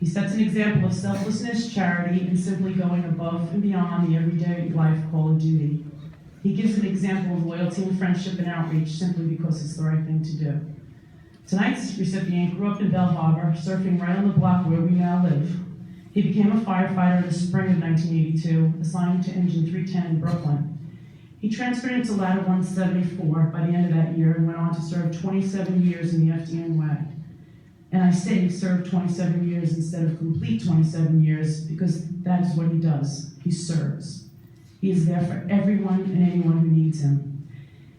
He sets an example of selflessness, charity, and simply going above and beyond the everyday life call of duty. He gives an example of loyalty and friendship and outreach simply because it's the right thing to do. Tonight's recipient grew up in Belle Harbor, surfing right on the block where we now live. He became a firefighter in the spring of 1982, assigned to Engine 310 in Brooklyn. He transferred into Ladder 174 by the end of that year and went on to serve 27 years in the FDNY. And I say serve 27 years instead of complete 27 years because that is what he does. He serves. He is there for everyone and anyone who needs him.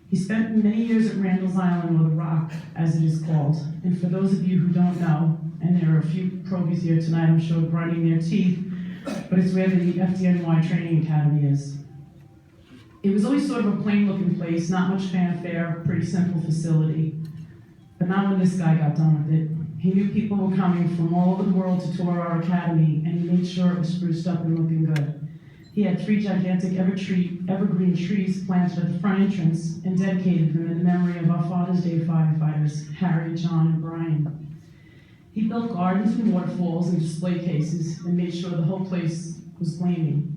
He spent many years at Randall's Island, or the Rock, as it is called. And for those of you who don't know, and there are a few probies here tonight, I'm sure, grinding their teeth, but it's where the FDNY Training Academy is. It was always sort of a plain-looking place, not much fanfare, pretty simple facility. But not when this guy got done with it. He knew people were coming from all over the world to tour our academy, and he made sure it was spruced up and looking good. He had 3 gigantic evergreen trees planted at the front entrance and dedicated them in memory of our Father's Day firefighters, Harry, John, and Brian. He built gardens and waterfalls and display cases and made sure the whole place was gleaming.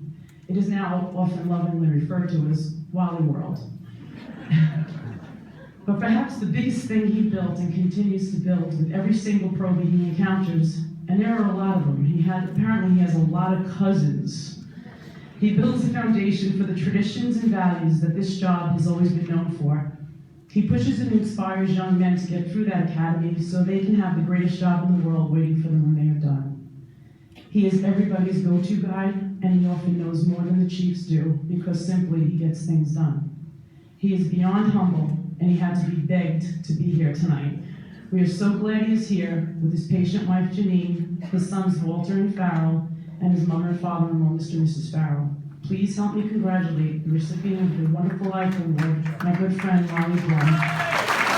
It is now often lovingly referred to as Wally World. But perhaps the biggest thing he built and continues to build with every single probie he encounters, and there are a lot of them, apparently he has a lot of cousins. He builds a foundation for the traditions and values that this job has always been known for. He pushes and inspires young men to get through that academy so they can have the greatest job in the world waiting for them when they are done. He is everybody's go-to guy, and he often knows more than the chiefs do because simply he gets things done. He is beyond humble, and he had to be begged to be here tonight. We are so glad he is here with his patient wife Janine, his sons Walter and Farrell, and his mother and father-in-law, Mr. and Mrs. Farrell. Please help me congratulate the recipient of the Wonderful Life Award, my good friend Lonnie Blum.